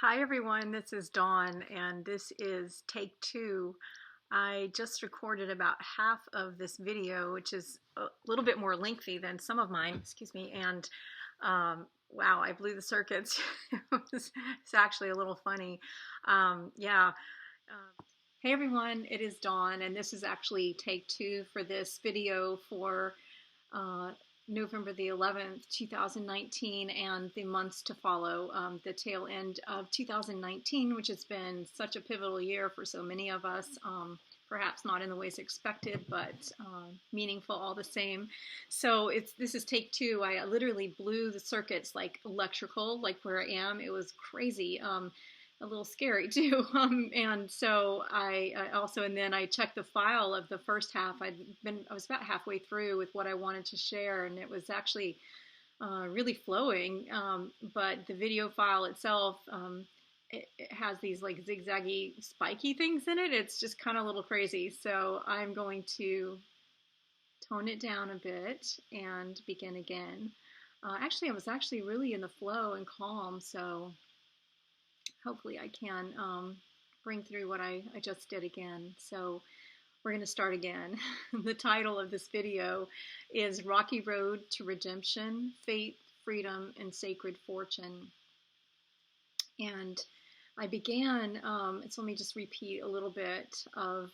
Hi everyone, this is Dawn and this is take two. I just recorded about half of this video, which is a little bit more lengthy than some of mine, excuse me, and wow, I blew the circuits. It's actually a little funny. Yeah. Hey everyone, it is Dawn and this is actually take two for this video for uh, November the 11th, 2019, and the months to follow, the tail end of 2019, which has been such a pivotal year for so many of us. Perhaps not in the ways expected, but meaningful all the same. So this is take two. I literally blew the circuits like electrical, like where I am. It was crazy. A little scary too. And so I also, and then I checked the file of the first half. I was about halfway through with what I wanted to share, and it was actually really flowing. But the video file itself, it has these like zigzaggy, spiky things in it. It's just kind of a little crazy. So I'm going to tone it down a bit and begin again. Actually, I was actually really in the flow and calm, so hopefully I can bring through what I just did again. So we're going to start again. The title of this video is Rocky Road to Redemption, Faith, Freedom, and Sacred Fortune. And I began, so let me just repeat a little bit of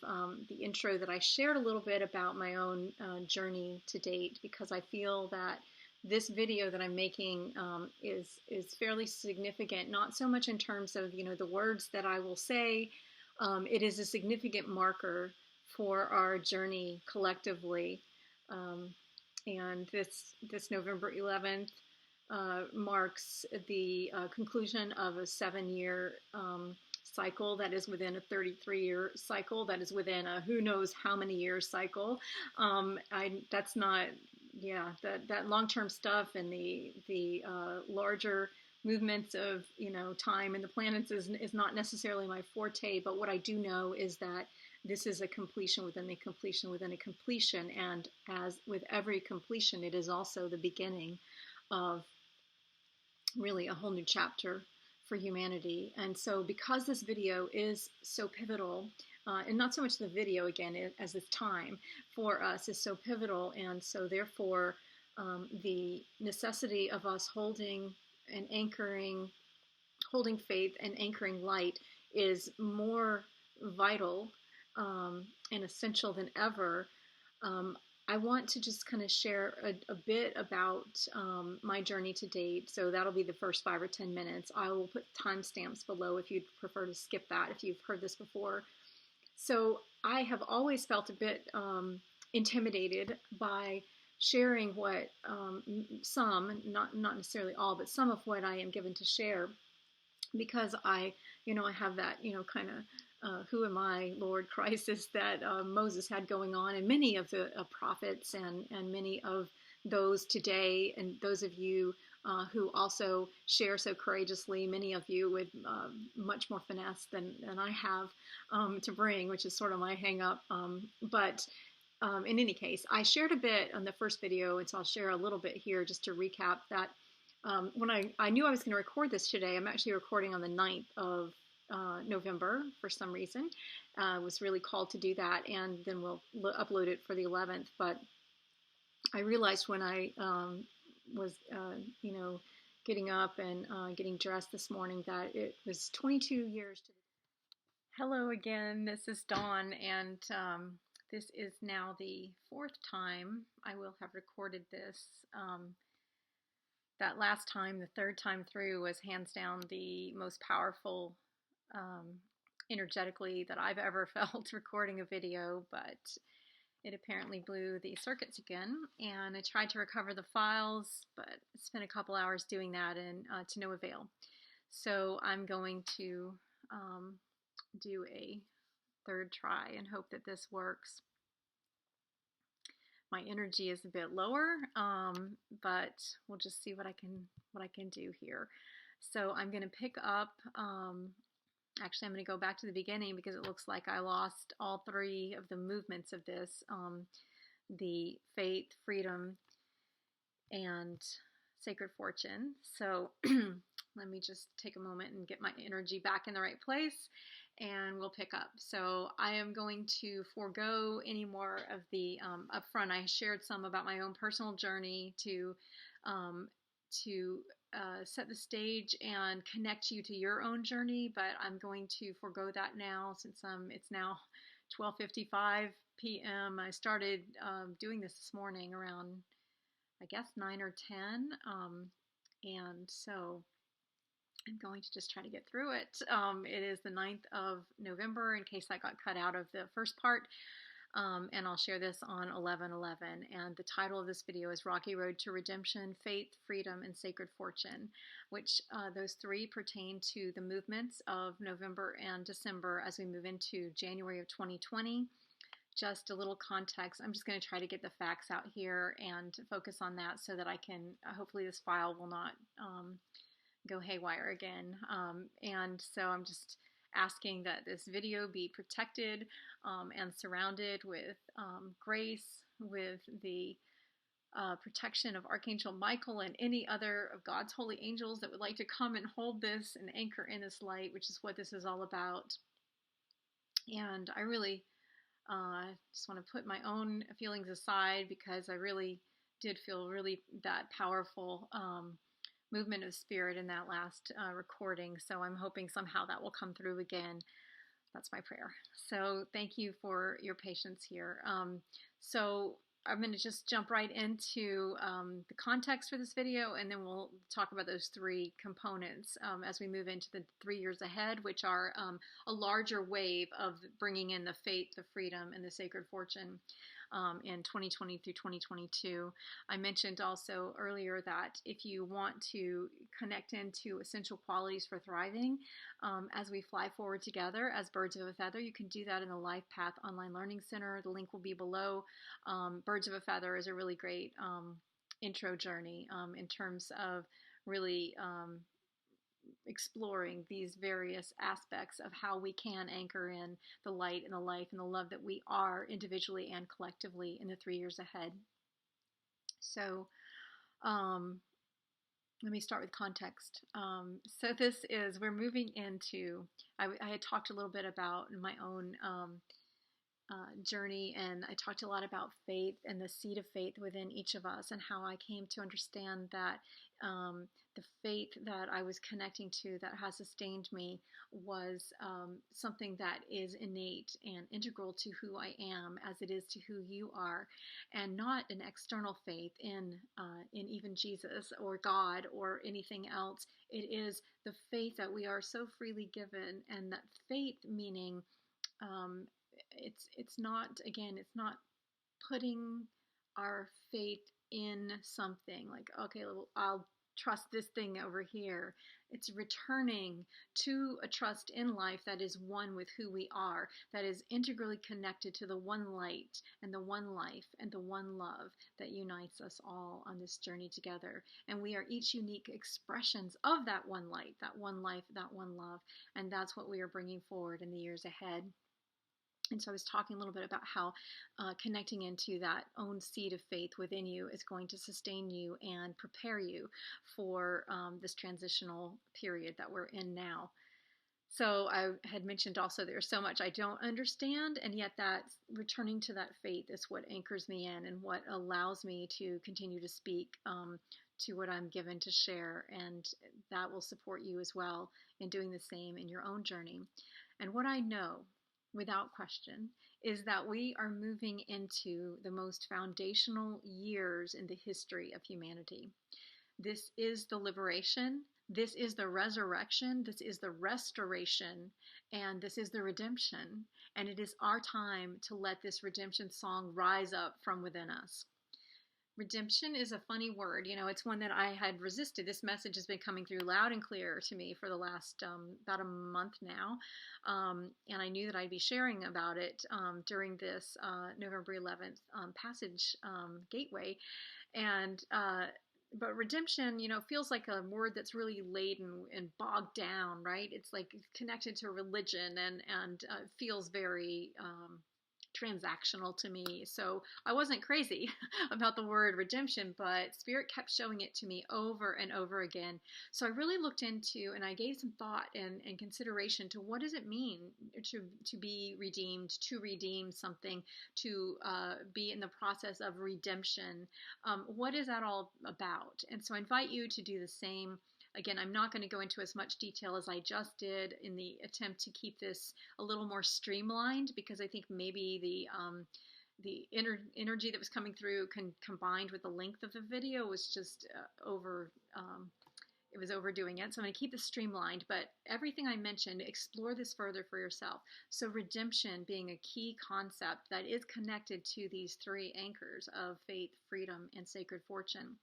the intro that I shared a little bit about my own journey to date, because I feel that this video that I'm making is fairly significant, not so much in terms of, the words that I will say. It is a significant marker for our journey collectively. And this November 11th marks the conclusion of a 7-year cycle that is within a 33-year cycle that is within a who knows how many years cycle. That's not, that long-term stuff and the larger movements of time and the planets is not necessarily my forte, but what I do know is that this is a completion within a completion within a completion, and as with every completion, it is also the beginning of really a whole new chapter for humanity. And so because this video is so pivotal, and not so much the video again as this time for us is so pivotal, and so therefore the necessity of us holding and anchoring, holding faith and anchoring light is more vital and essential than ever. I want to just kind of share a bit about my journey to date. So that'll be the first 5 or 10 minutes. I will put timestamps below if you'd prefer to skip that, if you've heard this before. So I have always felt a bit intimidated by sharing what some, not necessarily all, but some of what I am given to share, because I have that, kind of who am I, Lord crisis that Moses had going on, and many of the prophets and many of those today, and those of you who also share so courageously, many of you with much more finesse than I have to bring, which is sort of my hang up. But in any case, I shared a bit on the first video, and so I'll share a little bit here just to recap that. When I knew I was going to record this today, I'm actually recording on the 9th of November for some reason. Was really called to do that, and then we'll upload it for the 11th. But I realized when I was, getting up and getting dressed this morning that it was 22 years to the... Hello again, this is Dawn, and this is now the 4th time I will have recorded this. That last time, the 3rd time through, was hands down the most powerful energetically that I've ever felt recording a video, but it apparently blew the circuits again, and I tried to recover the files, but spent a couple hours doing that, and to no avail. So I'm going to do a 3rd try and hope that this works. My energy is a bit lower, but we'll just see what I can do here. So I'm going to pick up. Actually, I'm going to go back to the beginning because it looks like I lost all 3 of the movements of this, the faith, freedom, and sacred fortune. So let me just take a moment and get my energy back in the right place, and we'll pick up. So I am going to forego any more of the upfront. I shared some about my own personal journey um, to set the stage and connect you to your own journey, but I'm going to forego that now since it's now 12:55 p.m. I started doing this morning around, I guess, 9 or 10, and so I'm going to just try to get through it. It is the 9th of November, in case I got cut out of the first part. And I'll share this on 11/11. And the title of this video is Rocky Road to Redemption, Faith, Freedom, and Sacred Fortune, which those three pertain to the movements of November and December as we move into January of 2020. Just a little context. I'm just going to try to get the facts out here and focus on that so that I can, hopefully this file will not go haywire again. And so I'm just asking that this video be protected and surrounded with grace, with the protection of Archangel Michael and any other of God's holy angels that would like to come and hold this and anchor in this light, which is what this is all about. And I really just want to put my own feelings aside, because I really did feel really that powerful movement of spirit in that last recording. So I'm hoping somehow that will come through again. That's my prayer. So thank you for your patience here. So I'm going to just jump right into the context for this video, and then we'll talk about those three components as we move into the 3 years ahead, which are a larger wave of bringing in the faith, the freedom, and the sacred fortune in 2020 through 2022. I mentioned also earlier that if you want to connect into essential qualities for thriving as we fly forward together as birds of a feather, you can do that in the Life Path Online Learning Center. The link will be below. Birds of a Feather is a really great intro journey in terms of really exploring these various aspects of how we can anchor in the light and the life and the love that we are individually and collectively in the 3 years ahead. So let me start with context. So this is, we're moving into, I had talked a little bit about my own journey, and I talked a lot about faith and the seed of faith within each of us, and how I came to understand that the faith that I was connecting to that has sustained me was something that is innate and integral to who I am, as it is to who you are, and not an external faith in even Jesus or God or anything else. It is the faith that we are so freely given, and that faith meaning it's not, again, it's not putting our faith in something like, okay, well, I'll trust this thing over here. It's returning to a trust in life that is one with who we are, that is integrally connected to the one light and the one life and the one love that unites us all on this journey together. And we are each unique expressions of that one light, that one life, that one love. And that's what we are bringing forward in the years ahead. And so I was talking a little bit about how connecting into that own seed of faith within you is going to sustain you and prepare you for this transitional period that we're in now. So I had mentioned also there's so much I don't understand, and yet that returning to that faith is what anchors me in and what allows me to continue to speak to what I'm given to share, and that will support you as well in doing the same in your own journey. And what I know, without question, is that we are moving into the most foundational years in the history of humanity. This is the liberation, this is the resurrection, this is the restoration, and this is the redemption. And it is our time to let this redemption song rise up from within us. Redemption is a funny word. You know, it's one that I had resisted. This message has been coming through loud and clear to me for the last about a month now. And I knew that I'd be sharing about it during this November 11th passage gateway. And but redemption, you know, feels like a word that's really laden and bogged down, right? It's like connected to religion and feels very transactional to me. So I wasn't crazy about the word redemption, but Spirit kept showing it to me over and over again. So I really looked into, and I gave some thought and consideration to what does it mean to be redeemed, to redeem something, to be in the process of redemption. What is that all about? And so I invite you to do the same. Again, I'm not going to go into as much detail as I just did in the attempt to keep this a little more streamlined, because I think maybe the energy that was coming through combined with the length of the video was just it was overdoing it. So I'm going to keep this streamlined, but everything I mentioned, explore this further for yourself. So redemption being a key concept that is connected to these three anchors of faith, freedom, and sacred fortune.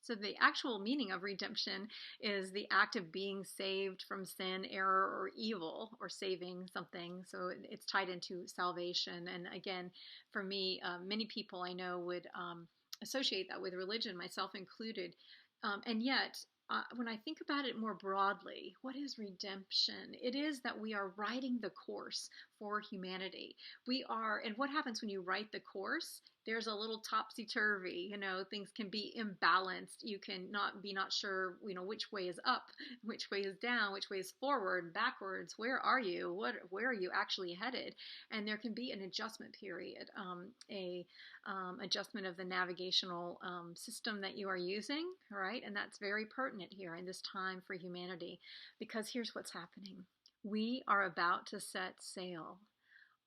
So the actual meaning of redemption is the act of being saved from sin, error, or evil, or saving something. So it's tied into salvation. And again, for me, many people I know would associate that with religion, myself included. And yet, when I think about it more broadly, what is redemption? It is that we are writing the course for humanity. We are, and what happens when you write the course? There's a little topsy-turvy, things can be imbalanced. You can not sure, which way is up, which way is down, which way is forward, backwards. Where are you? Where are you actually headed? And there can be an adjustment period, adjustment of the navigational system that you are using, right? And that's very pertinent here in this time for humanity, because here's what's happening. We are about to set sail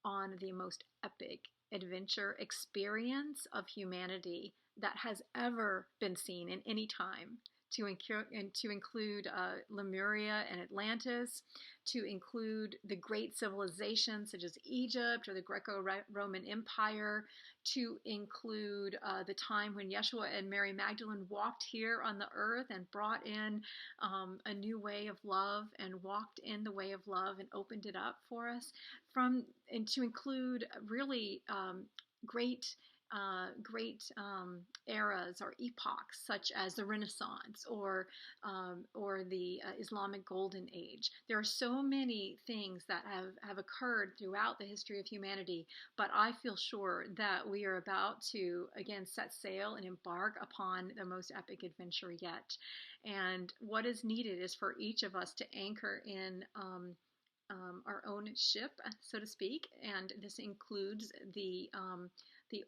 on the most epic adventure experience of humanity that has ever been seen in any time, to include Lemuria and Atlantis, to include the great civilizations such as Egypt or the Greco-Roman Empire, to include the time when Yeshua and Mary Magdalene walked here on the earth and brought in a new way of love and walked in the way of love and opened it up for us, and to include really great eras or epochs such as the Renaissance or the Islamic Golden Age. There are so many things that have occurred throughout the history of humanity, but I feel sure that we are about to again set sail and embark upon the most epic adventure yet. And what is needed is for each of us to anchor in our own ship, so to speak, and this includes the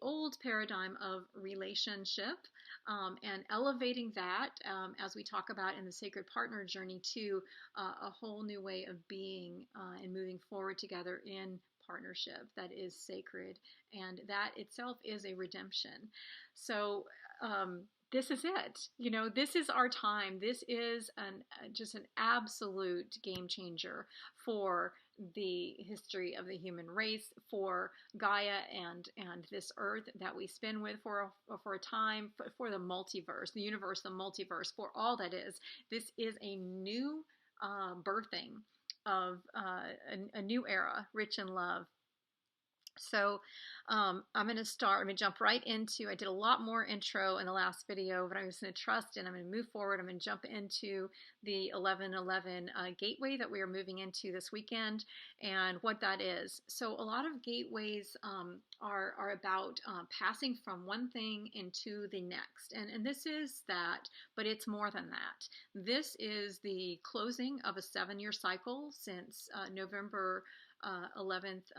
old paradigm of relationship and elevating that, as we talk about in the Sacred Partner Journey, to a whole new way of being and moving forward together in partnership that is sacred, and that itself is a redemption. So this is it. This is our time. This is just an absolute game changer for the history of the human race, for Gaia and this earth that we spin with for a time, for the multiverse, the universe, the multiverse, for all that is. This is a new birthing of a new era, rich in love. So I'm going to jump right into, I did a lot more intro in the last video, but I'm just going to trust and I'm going to move forward. I'm going to jump into the 1111 gateway that we are moving into this weekend and what that is. So a lot of gateways are about passing from one thing into the next. And this is that, but it's more than that. This is the closing of a 7-year cycle since November 11th.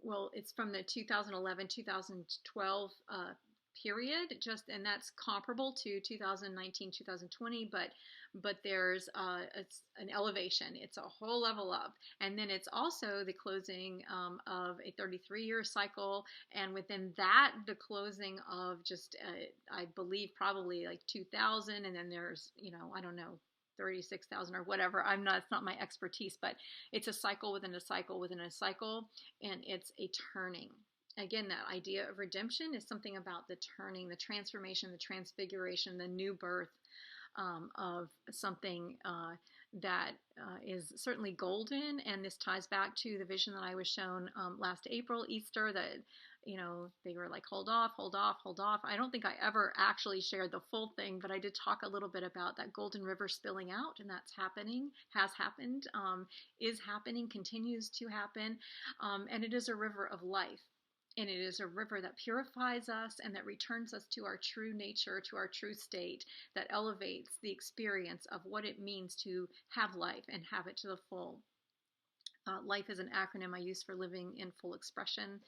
Well, it's from the 2011-2012 period, and that's comparable to 2019-2020, but there's an elevation. It's a whole level up, and then it's also the closing of a 33-year cycle, and within that, the closing of just I believe probably like 2000, and then there's I don't know, 36,000 or whatever. It's not my expertise, but it's a cycle within a cycle within a cycle, and it's a turning. Again, that idea of redemption is something about the turning, the transformation, the transfiguration, the new birth. of something that is certainly golden. And this ties back to the vision that I was shown last April, Easter, that, you know, they were like, hold off, hold off, hold off. I don't think I ever actually shared the full thing, but I did talk a little bit about that golden river spilling out, and that's happening, has happened, is happening, continues to happen. And it is a river of life. And it is a river that purifies us and that returns us to our true nature, to our true state, that elevates the experience of what it means to have life and have it to the full. Life is an acronym I use for living in full expression.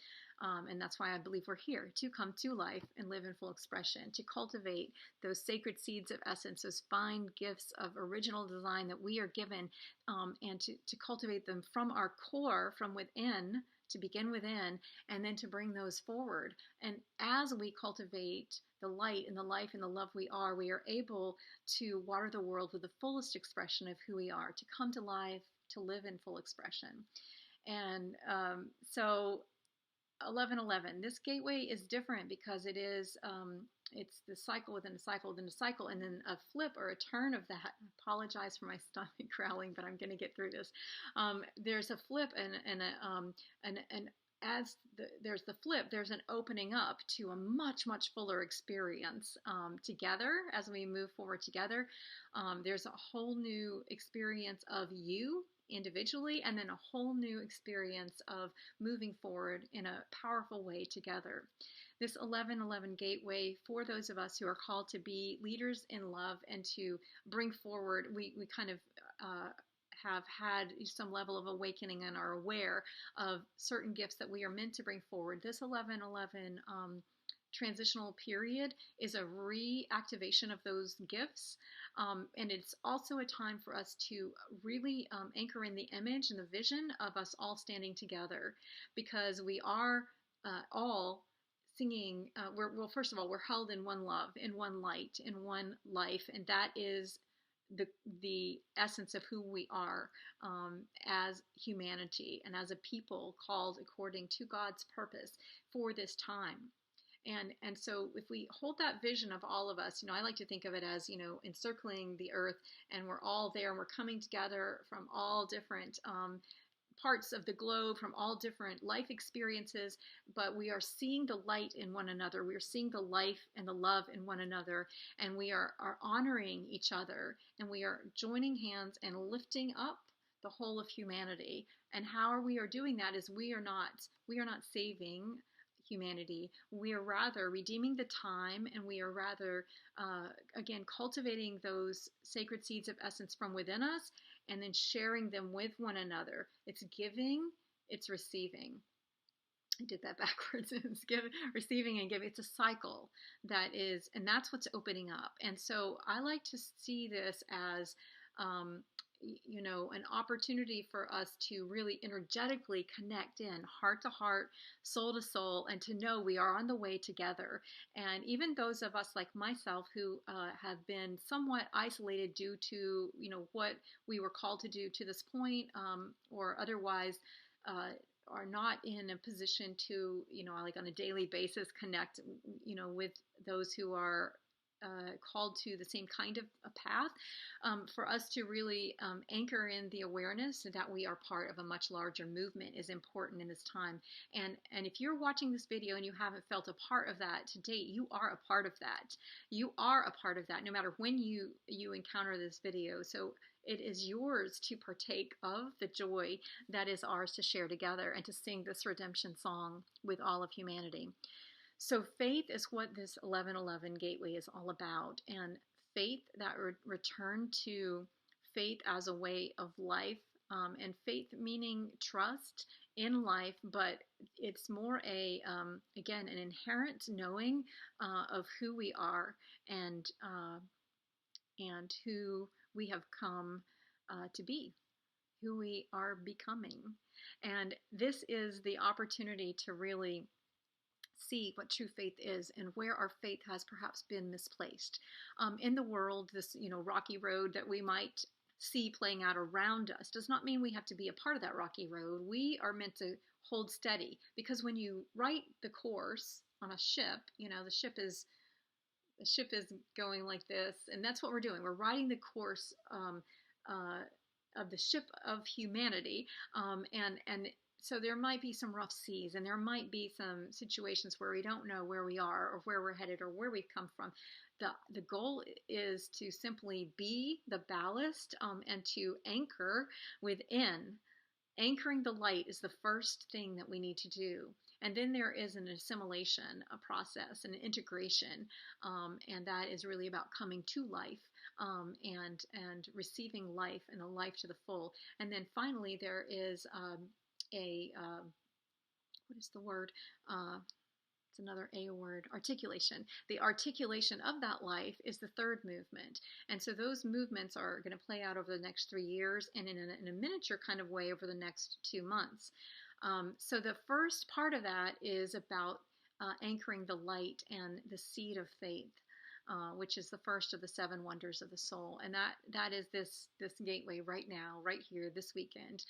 And that's why I believe we're here, to come to life and live in full expression, to cultivate those sacred seeds of essence, those fine gifts of original design that we are given, and to cultivate them from our core, from within, to begin within, and then to bring those forward. And as we cultivate the light and the life and the love we are able to water the world with the fullest expression of who we are, to come to life, to live in full expression. And so 1111, this gateway is different because it is it's the cycle within a cycle within a cycle, and then a flip or a turn of that. I apologize for my stomach growling, but I'm going to get through this. There's a flip and as there's the flip, there's an opening up to a much, much fuller experience together as we move forward together. There's a whole new experience of you individually, and then a whole new experience of moving forward in a powerful way together. This 1111 gateway, for those of us who are called to be leaders in love and to bring forward, we kind of have had some level of awakening and are aware of certain gifts that we are meant to bring forward. This 1111 transitional period is a reactivation of those gifts, and it's also a time for us to really anchor in the image and the vision of us all standing together, because we are all singing, well, first of all, we're held in one love, in one light, in one life, and that is the essence of who we are as humanity and as a people called according to God's purpose for this time. And so if we hold that vision of all of us, I like to think of it as, encircling the earth, and we're all there, and we're coming together from all different parts of the globe, from all different life experiences, but we are seeing the light in one another. We are seeing the life and the love in one another, and we are honoring each other, and we are joining hands and lifting up the whole of humanity. And how we are doing that is we are not saving humanity. We are rather redeeming the time, and we are rather, again, cultivating those sacred seeds of essence from within us, and then sharing them with one another. It's giving, it's receiving. I did that backwards. It's receiving and giving. It's a cycle that is, and that's what's opening up. And so I like to see this as, an opportunity for us to really energetically connect in heart to heart, soul to soul, and to know we are on the way together. And even those of us like myself who have been somewhat isolated due to, what we were called to do to this point, or otherwise are not in a position to, like on a daily basis connect, with those who are called to the same kind of a path, for us to really anchor in the awareness that we are part of a much larger movement is important in this time. And if you're watching this video and you haven't felt a part of that to date, you are a part of that. You are a part of that, no matter when you encounter this video. So it is yours to partake of the joy that is ours to share together and to sing this redemption song with all of humanity. So faith is what this 1111 gateway is all about, and faith, that return to faith as a way of life, and faith meaning trust in life, but it's more again, an inherent knowing of who we are and who we have come to be, who we are becoming. And this is the opportunity to really see what true faith is and where our faith has perhaps been misplaced in the world. This rocky road that we might see playing out around us does not mean we have to be a part of that rocky road. We are meant to hold steady, because when you write the course on a ship, the ship is the ship is going like this, and that's what we're doing. We're riding the course of the ship of humanity, and so there might be some rough seas, and there might be some situations where we don't know where we are or where we're headed or where we've come from. The goal is to simply be the ballast, and to anchor within. Anchoring the light is the first thing that we need to do. And then there is an assimilation, a process, an integration, and that is really about coming to life, and receiving life and a life to the full. And then finally, there is what is the word? It's another A word, articulation. The articulation of that life is the third movement. And so those movements are going to play out over the next 3 years, and in a miniature kind of way over the next 2 months. So the first part of that is about anchoring the light and the seed of faith, which is the first of the 7 wonders of the soul. And that is this gateway right now, right here, this weekend.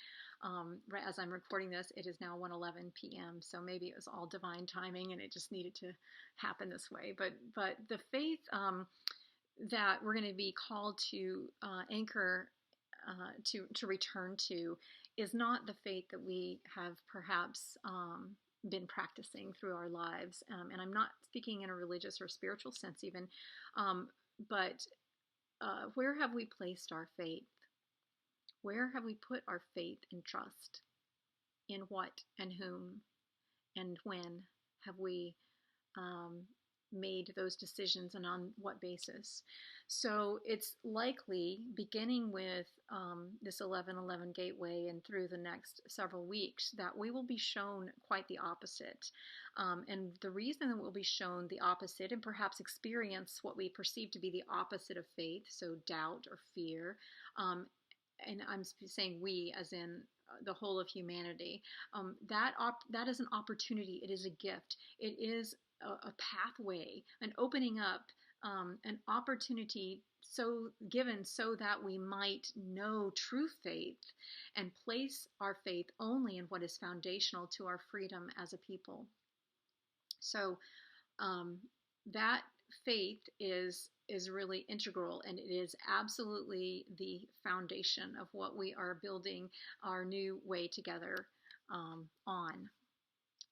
Right as I'm recording this, it is now 1:11 p.m. So maybe it was all divine timing and it just needed to happen this way. But the faith that we're going to be called to anchor, to return to, is not the faith that we have perhaps been practicing through our lives. And I'm not speaking in a religious or spiritual sense even, but where have we placed our faith? Where have we put our faith and trust? In what and whom and when have we made those decisions, and on what basis? So it's likely, beginning with this 11:11 gateway and through the next several weeks, that we will be shown quite the opposite. And the reason that we'll be shown the opposite, and perhaps experience what we perceive to be the opposite of faith, so doubt or fear, and I'm saying we as in the whole of humanity, that is an opportunity. It is a gift. It is a pathway, an opening up, an opportunity given so that we might know true faith and place our faith only in what is foundational to our freedom as a people. So that faith is really integral, and it is absolutely the foundation of what we are building our new way together on.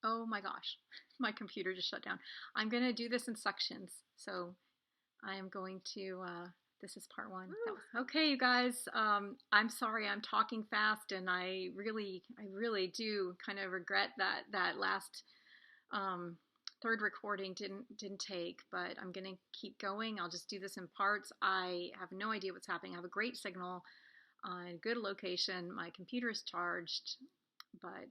Oh my gosh, my computer just shut down. I'm going to do this in sections. So I am going to, this is part 1. Okay, you guys, I'm sorry I'm talking fast, and I really do kind of regret that last third recording didn't take, but I'm going to keep going. I'll just do this in parts. I have no idea what's happening. I have a great signal on a good location. My computer is charged, but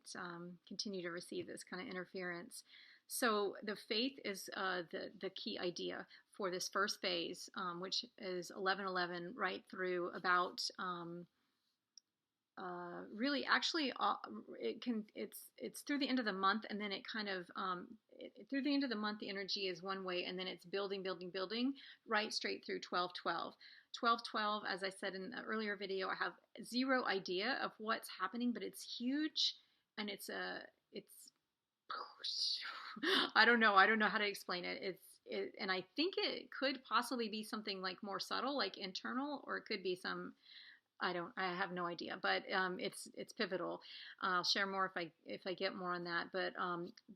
continue to receive this kind of interference. So the faith is the key idea for this first phase, which is 11:11 right through about really actually it's through the end of the month, and then it kind of through the end of the month the energy is one way, and then it's building right straight through 12:12. 12:12, as I said in the earlier video, I have zero idea of what's happening, but it's huge, and it's I don't know how to explain it. And I think it could possibly be something like more subtle, like internal, or it could be some, I have no idea, but it's pivotal. I'll share more if I get more on that. But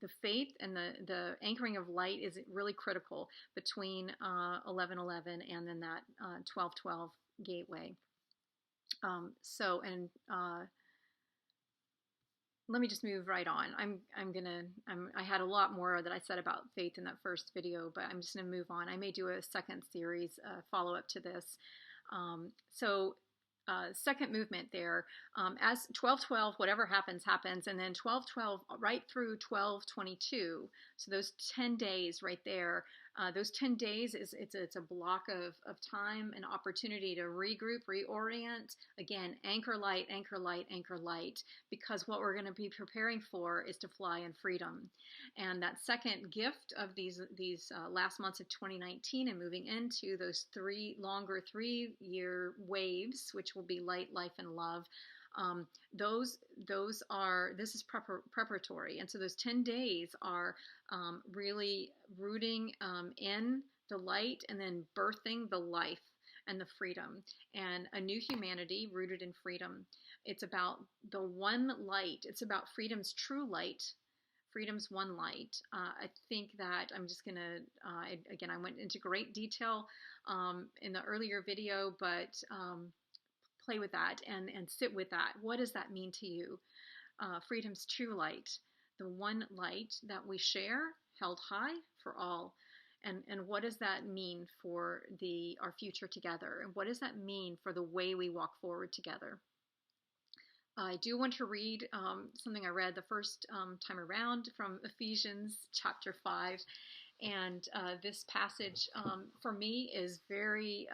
the faith and the anchoring of light is really critical between 11:11 and then that 12:12 gateway. Let me just move right on. I had a lot more that I said about faith in that first video, but I'm just gonna move on. I may do a second series follow up to this. Second movement there, as 12:12, whatever happens, and then 12:12 right through 12:22. So those 10 days right there, those 10 days it's a block of time, an opportunity to regroup, reorient, again, anchor light, because what we're going to be preparing for is to fly in freedom. And that second gift of these last months of 2019 and moving into those longer 3-year waves, which will be light, life, and love. This is preparatory. And so those 10 days are really rooting in the light, and then birthing the life and the freedom, and a new humanity rooted in freedom. It's about the one light. It's about freedom's true light, freedom's one light. I think that I'm just going to, again, I went into great detail in the earlier video, but play with that and sit with that. What does that mean to you? Freedom's true light, the one light that we share, held high for all. And what does that mean for our future together? And what does that mean for the way we walk forward together? I do want to read something I read the first time around from Ephesians chapter 5. And this passage for me is very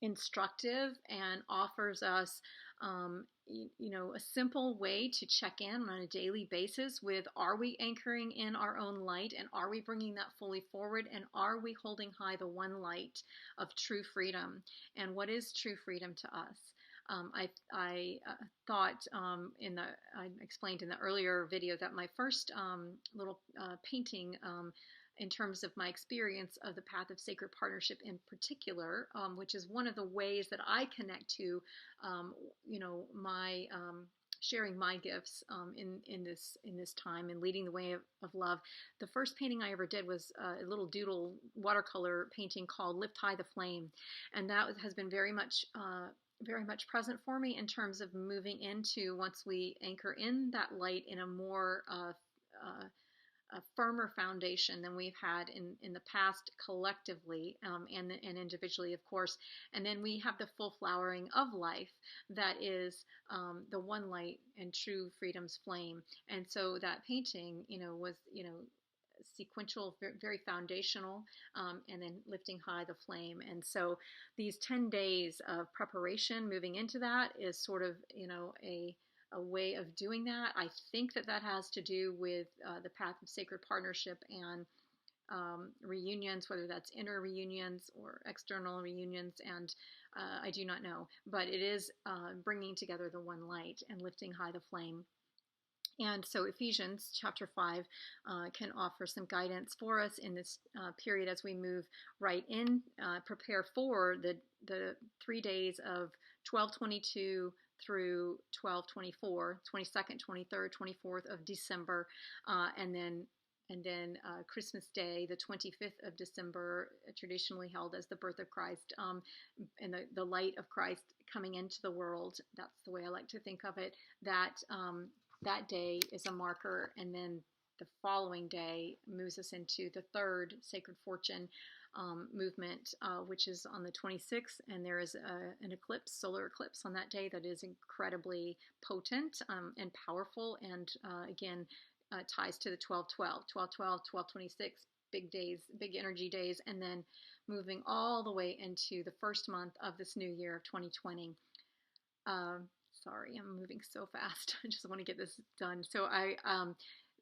instructive and offers us a simple way to check in on a daily basis with, are we anchoring in our own light, and are we bringing that fully forward, and are we holding high the one light of true freedom? And what is true freedom to us? I thought I explained in the earlier video that my first little painting in terms of my experience of the path of sacred partnership in particular, which is one of the ways that I connect to, my sharing my gifts in this time and leading the way of love. The first painting I ever did was a little doodle watercolor painting called "Lift High the Flame," and that has been very much present for me in terms of moving into, once we anchor in that light, in a more a firmer foundation than we've had in the past collectively and individually, of course. And then we have the full flowering of life that is the one light and true freedom's flame. And so that painting, was, sequential, very foundational, and then lifting high the flame. And so these 10 days of preparation moving into that is sort of, a way of doing that. I think that has to do with the path of sacred partnership and reunions, whether that's inner reunions or external reunions, and I do not know. But it is bringing together the one light and lifting high the flame. And so Ephesians chapter 5 can offer some guidance for us in this period as we move right in, prepare for the 3 days of 12/22 through 12/24, 22nd, 23rd, 24th of December, and then Christmas Day, the 25th of December, traditionally held as the birth of Christ, and the light of Christ coming into the world. That's the way I like to think of it. That day is a marker, and then the following day moves us into the third Sacred Fortune movement, which is on the 26th, and there is an eclipse, solar eclipse on that day that is incredibly potent and powerful, and again ties to the 12/12, 12/12, 12/26, big days, big energy days, and then moving all the way into the first month of this new year of 2020. Sorry, I'm moving so fast. I just want to get this done. So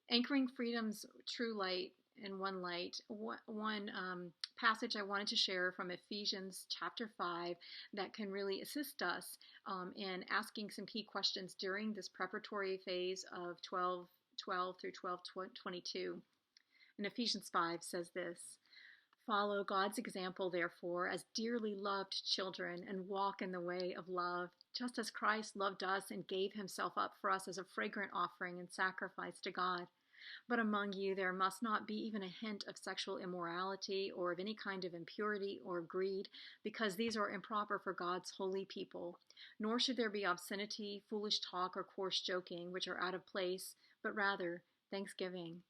anchoring freedom's true light and one light. One passage I wanted to share from Ephesians chapter 5 that can really assist us in asking some key questions during this preparatory phase of 12/12 through 12/22. And Ephesians 5 says this: "Follow God's example, therefore, as dearly loved children, and walk in the way of love, just as Christ loved us and gave himself up for us as a fragrant offering and sacrifice to God. But among you there must not be even a hint of sexual immorality or of any kind of impurity or greed, because these are improper for God's holy people. Nor should there be obscenity, foolish talk, or coarse joking, which are out of place, but rather thanksgiving.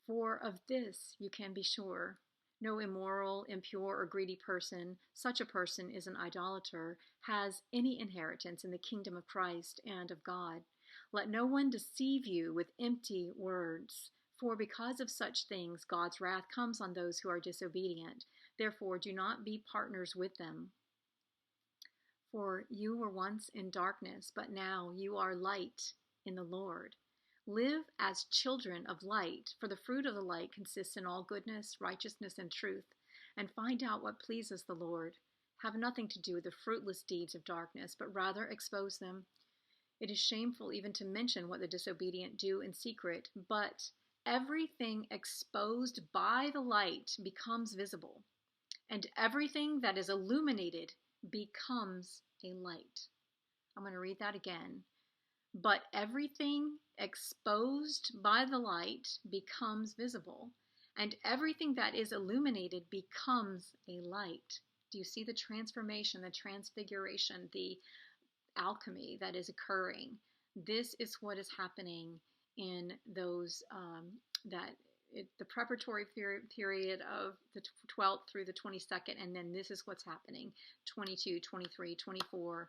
For of this you can be sure: no immoral, impure, or greedy person, such a person is an idolater, has any inheritance in the kingdom of Christ and of God. Let no one deceive you with empty words, for because of such things God's wrath comes on those who are disobedient. Therefore do not be partners with them. For you were once in darkness, but now you are light in the Lord. Live as children of light, for the fruit of the light consists in all goodness, righteousness, and truth. And find out what pleases the Lord. Have nothing to do with the fruitless deeds of darkness, but rather expose them. It is shameful even to mention what the disobedient do in secret, but everything exposed by the light becomes visible, and everything that is illuminated becomes a light. I'm going to read that again. But everything exposed by the light becomes visible, and everything that is illuminated becomes a light. Do you see the transformation, the transfiguration, the alchemy that is occurring? This is what is happening in those the preparatory period of the 12th through the 22nd, and then this is what's happening, 22, 23, 24,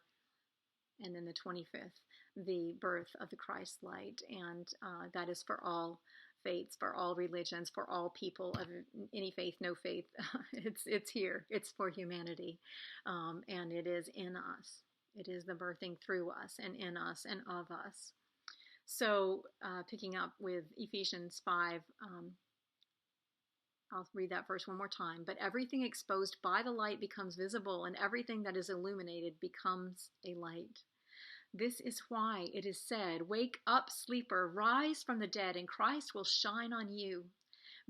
and then the 25th, the birth of the Christ light. And that is for all faiths, for all religions, for all people of any faith, no faith. It's here. It's for humanity. And it is in us. It is the birthing through us and in us and of us. So picking up with Ephesians 5, I'll read that verse one more time. But everything exposed by the light becomes visible, and everything that is illuminated becomes a light. This is why it is said, "Wake up, sleeper, rise from the dead, and Christ will shine on you."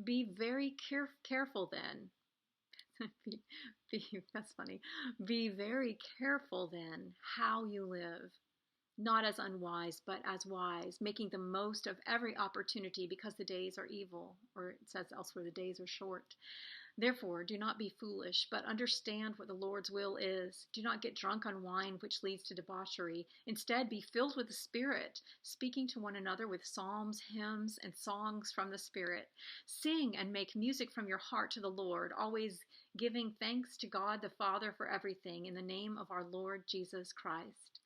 Be very careful then. That's funny. Be very careful then how you live, not as unwise, but as wise, making the most of every opportunity, because the days are evil, or it says elsewhere, the days are short. Therefore, do not be foolish, but understand what the Lord's will is. Do not get drunk on wine, which leads to debauchery. Instead, be filled with the Spirit, speaking to one another with psalms, hymns, and songs from the Spirit. Sing and make music from your heart to the Lord, always giving thanks to God the Father for everything, in the name of our Lord Jesus Christ.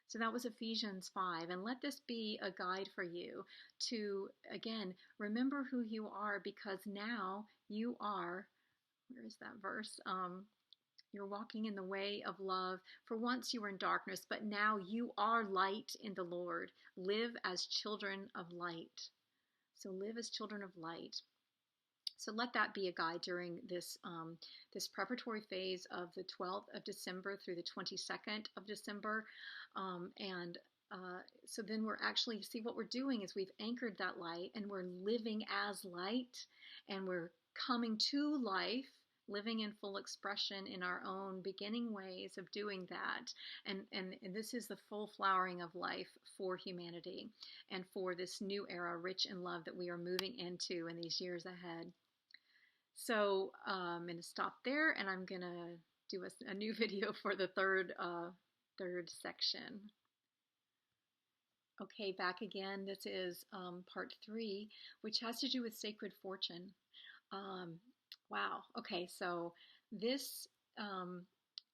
So that was Ephesians 5. And let this be a guide for you to, again, remember who you are, because now you are, where is that verse? You're walking in the way of love. For once you were in darkness, but now you are light in the Lord. Live as children of light. So live as children of light. So let that be a guide during this this preparatory phase of the 12th of December through the 22nd of December. So then we're actually, see what we're doing is we've anchored that light, and we're living as light, and we're coming to life, living in full expression in our own beginning ways of doing that. And this is the full flowering of life for humanity and for this new era, rich in love, that we are moving into in these years ahead. So I'm going to stop there, and I'm going to do a new video for the third section. Okay, back again. This is part 3, which has to do with sacred fortune. Wow. Okay, so this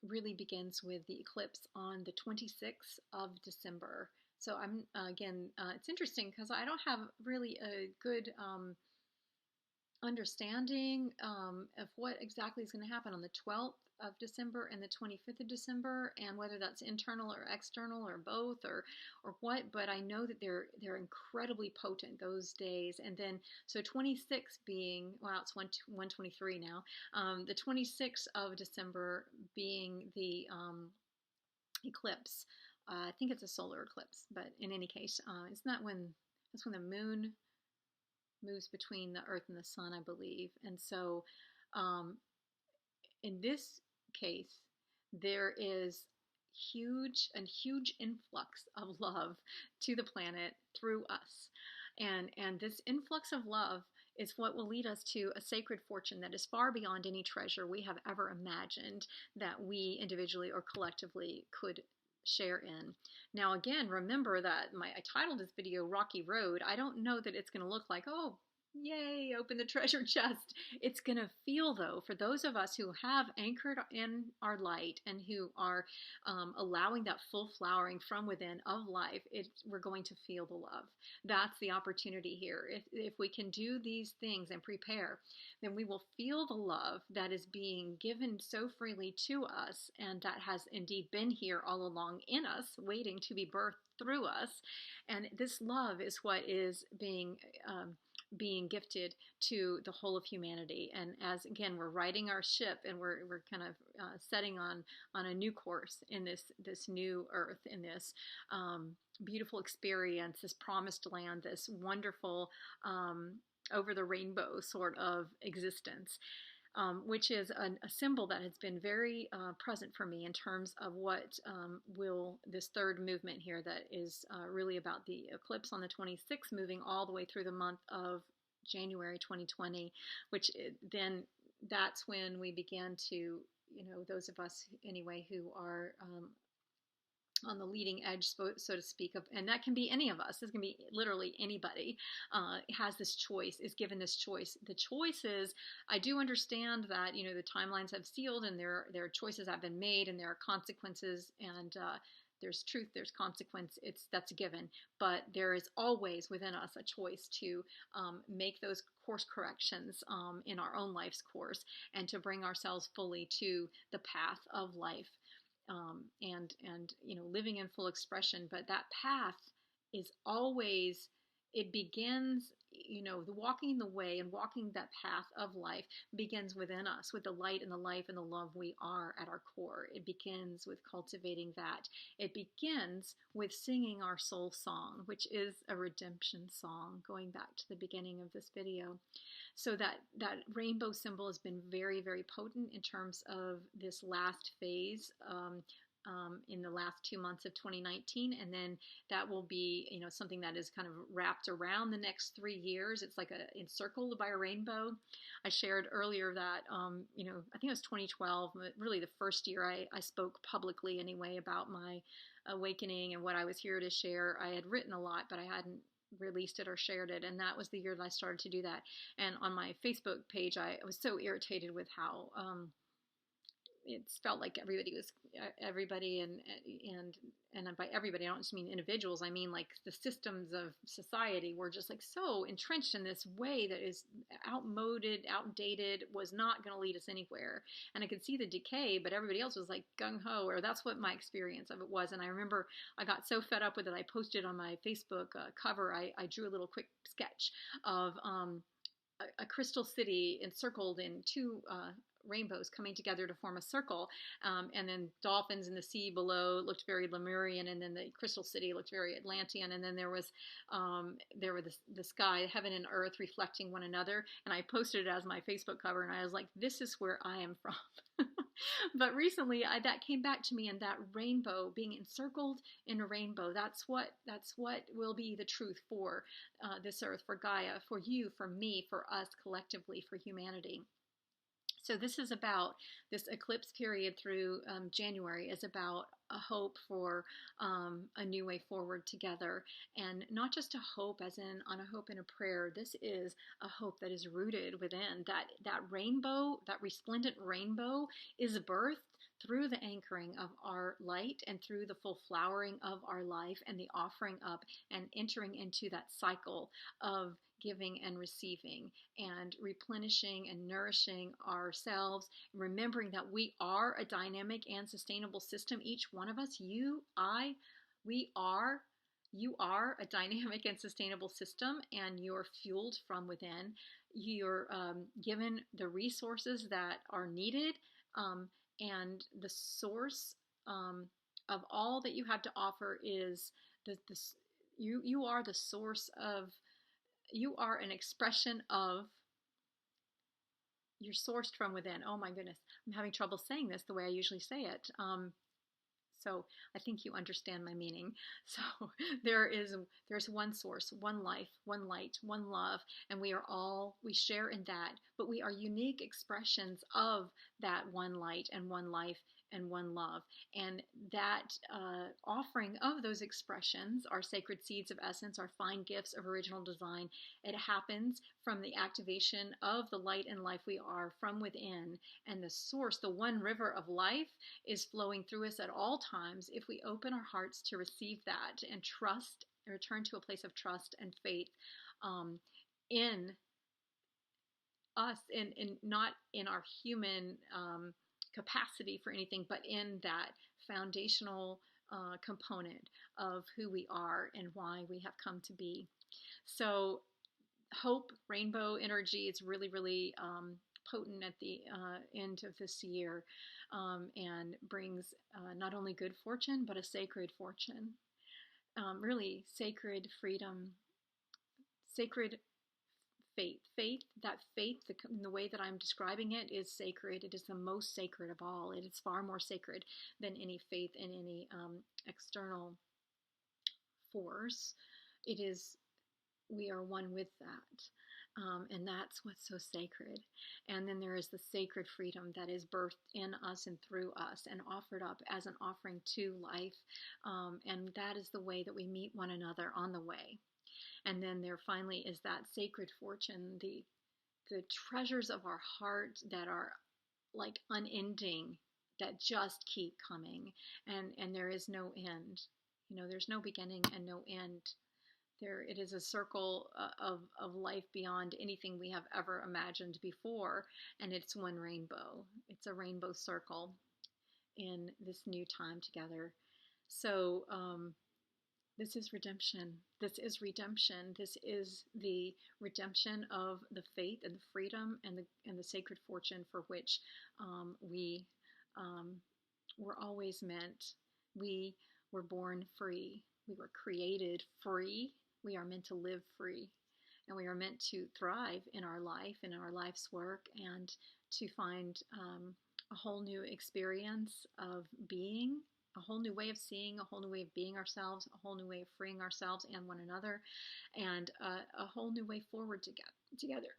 really begins with the eclipse on the 26th of December. So I'm again, it's interesting because I don't have really a good understanding of what exactly is going to happen on the 12th of December and the 25th of December, and whether that's internal or external or both or what, but I know that they're incredibly potent those days. And then so 26 being, well, it's 123 now, the 26th of December being the eclipse. I think it's a solar eclipse, but in any case, isn't that that's when the moon moves between the earth and the sun, I believe. And so in this case, there is huge influx of love to the planet through us. And this influx of love is what will lead us to a sacred fortune that is far beyond any treasure we have ever imagined that we individually or collectively could share in. Now again, remember that I titled this video Rocky Road. I don't know that it's going to look like, oh, yay, open the treasure chest. It's going to feel, though, for those of us who have anchored in our light and who are allowing that full flowering from within of life, we're going to feel the love. That's the opportunity here. If we can do these things and prepare, then we will feel the love that is being given so freely to us, and that has indeed been here all along in us, waiting to be birthed through us. And this love is what is being gifted to the whole of humanity. And as again, we're riding our ship, and we're kind of setting on a new course in this new earth, in this beautiful experience, this promised land, this wonderful over the rainbow sort of existence, which is a symbol that has been very present for me in terms of what will this third movement here that is really about the eclipse on the 26th, moving all the way through the month of January 2020, which then that's when we began to, those of us anyway who are on the leading edge, so to speak, of, and that can be any of us. This can be literally anybody. Has this choice, is given this choice. The choice is, I do understand that the timelines have sealed, and there are choices have been made, and there are consequences, and there's truth, there's consequence. That's a given. But there is always within us a choice to make those course corrections in our own life's course, and to bring ourselves fully to the path of life. And living in full expression. But that path is always, it begins, the walking the way and walking that path of life begins within us, with the light and the life and the love we are at our core. It begins with cultivating that. It begins with singing our soul song, which is a redemption song, going back to the beginning of this video. So that rainbow symbol has been very, very potent in terms of this last phase in the last 2 months of 2019, and then that will be something that is kind of wrapped around the next 3 years. It's like encircled by a rainbow. I shared earlier that I think it was 2012, really the first year I spoke publicly anyway about my awakening and what I was here to share. I had written a lot, but I hadn't released it or shared it, and that was the year that I started to do that. And on my Facebook page, I was so irritated with how it felt like everybody and by everybody I don't just mean individuals, I mean like the systems of society were just like so entrenched in this way that is outmoded, outdated, was not going to lead us anywhere. And I could see the decay, but everybody else was like gung-ho, or that's what my experience of it was. And I remember I got so fed up with it, I posted on my Facebook cover, I drew a little quick sketch of a crystal city encircled in two rainbows coming together to form a circle, and then dolphins in the sea below looked very Lemurian, and then the crystal city looked very Atlantean, and then there were the sky, heaven and earth reflecting one another. And I posted it as my Facebook cover, and I was like, this is where I am from. But recently that came back to me, and that rainbow, being encircled in a rainbow, that's what will be the truth for this earth, for Gaia, for you, for me, for us collectively, for humanity. So this is about, this eclipse period through January is about a hope for a new way forward together. And not just a hope as in on a hope and a prayer. This is a hope that is rooted within. That rainbow, that resplendent rainbow, is birthed through the anchoring of our light and through the full flowering of our life and the offering up and entering into that cycle of giving and receiving and replenishing and nourishing ourselves, remembering that we are a dynamic and sustainable system. Each one of us, you are a dynamic and sustainable system, and you're fueled from within. You're given the resources that are needed, and the source of all that you have to offer is you are the source of. You are an expression of, you're sourced from within. Oh my goodness, I'm having trouble saying this the way I usually say it. So I think you understand my meaning. So there's one source, one life, one light, one love, and we share in that, but we are unique expressions of that one light and one life and one love. And that offering of those expressions are sacred seeds of essence, are fine gifts of original design. It happens from the activation of the light and life we are from within, and the source, the one river of life, is flowing through us at all times if we open our hearts to receive that and trust, and return to a place of trust and faith in us, in not in our human capacity for anything, but in that foundational component of who we are and why we have come to be. So hope, rainbow energy is really, really potent at the end of this year, and brings not only good fortune, but a sacred fortune. Really sacred freedom, sacred That faith, the way that I'm describing it, is sacred. It is the most sacred of all. It is far more sacred than any faith in any external force. It is, we are one with that. And that's what's so sacred. And then there is the sacred freedom that is birthed in us and through us and offered up as an offering to life. And that is the way that we meet one another on the way. And then there finally is that sacred fortune, the treasures of our heart that are like unending, that just keep coming. And there is no end. You know, there's no beginning and no end. It is a circle of life beyond anything we have ever imagined before. And it's one rainbow. It's a rainbow circle in this new time together. So, this is redemption. This is redemption. This is the redemption of the faith and the freedom and the sacred fortune for which we were always meant. We were born free. We were created free. We are meant to live free. And we are meant to thrive in our life, in our life's work, and to find a whole new experience of being, a whole new way of seeing, a whole new way of being ourselves, a whole new way of freeing ourselves and one another, and a whole new way forward together.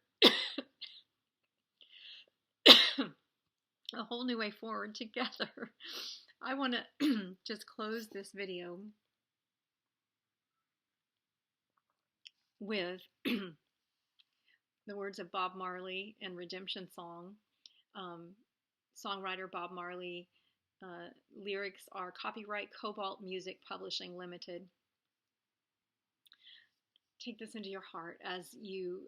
A whole new way forward together. I want to just close this video with the words of Bob Marley in Redemption Song. Songwriter Bob Marley. Lyrics are copyright Cobalt Music Publishing Limited. Take this into your heart as you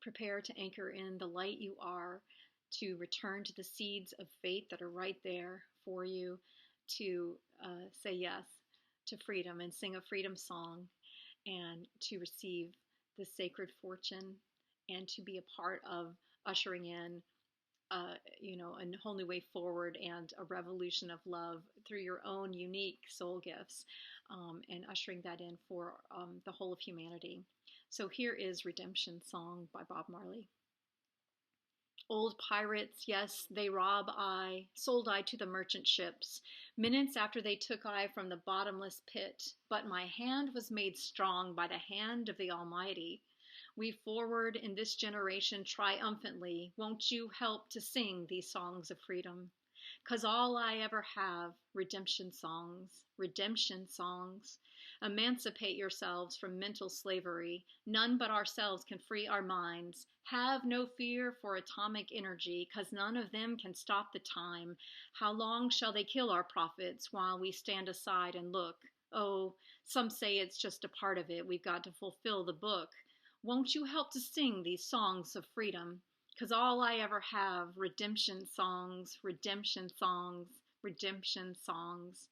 prepare to anchor in the light you are, to return to the seeds of faith that are right there for you, to say yes to freedom and sing a freedom song, and to receive the sacred fortune, and to be a part of ushering in a whole new way forward and a revolution of love through your own unique soul gifts, and ushering that in for the whole of humanity. So here is Redemption Song by Bob Marley. Old pirates, yes, they rob I, sold I to the merchant ships, minutes after they took I from the bottomless pit, but my hand was made strong by the hand of the Almighty. We forward in this generation triumphantly, won't you help to sing these songs of freedom? 'Cause all I ever have, redemption songs, redemption songs. Emancipate yourselves from mental slavery. None but ourselves can free our minds. Have no fear for atomic energy, 'cause none of them can stop the time. How long shall they kill our prophets while we stand aside and look? Oh, some say it's just a part of it. We've got to fulfill the book. Won't you help to sing these songs of freedom? 'Cause all I ever have, redemption songs, redemption songs, redemption songs.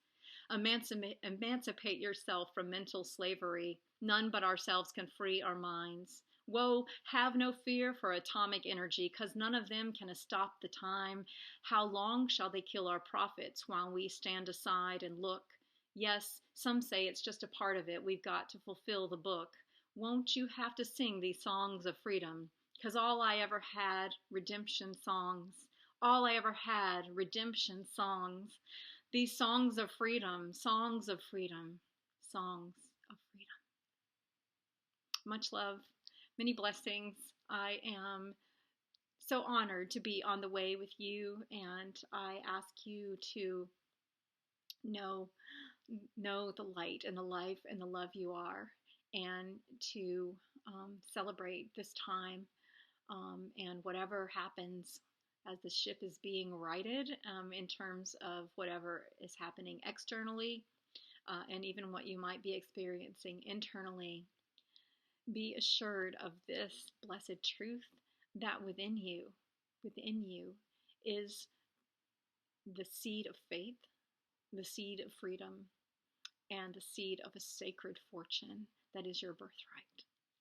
Emancipate yourself from mental slavery. None but ourselves can free our minds. Whoa, have no fear for atomic energy, 'cause none of them can stop the time. How long shall they kill our prophets while we stand aside and look? Yes, some say it's just a part of it. We've got to fulfill the book. Won't you have to sing these songs of freedom? 'Cause all I ever had, redemption songs. All I ever had, redemption songs. These songs of freedom, songs of freedom, songs of freedom. Much love, many blessings. I am so honored to be on the way with you, and I ask you to know the light and the life and the love you are, and to celebrate this time, and whatever happens as the ship is being righted, in terms of whatever is happening externally, and even what you might be experiencing internally. Be assured of this blessed truth that within you is the seed of faith, the seed of freedom, and the seed of a sacred fortune that is your birthright.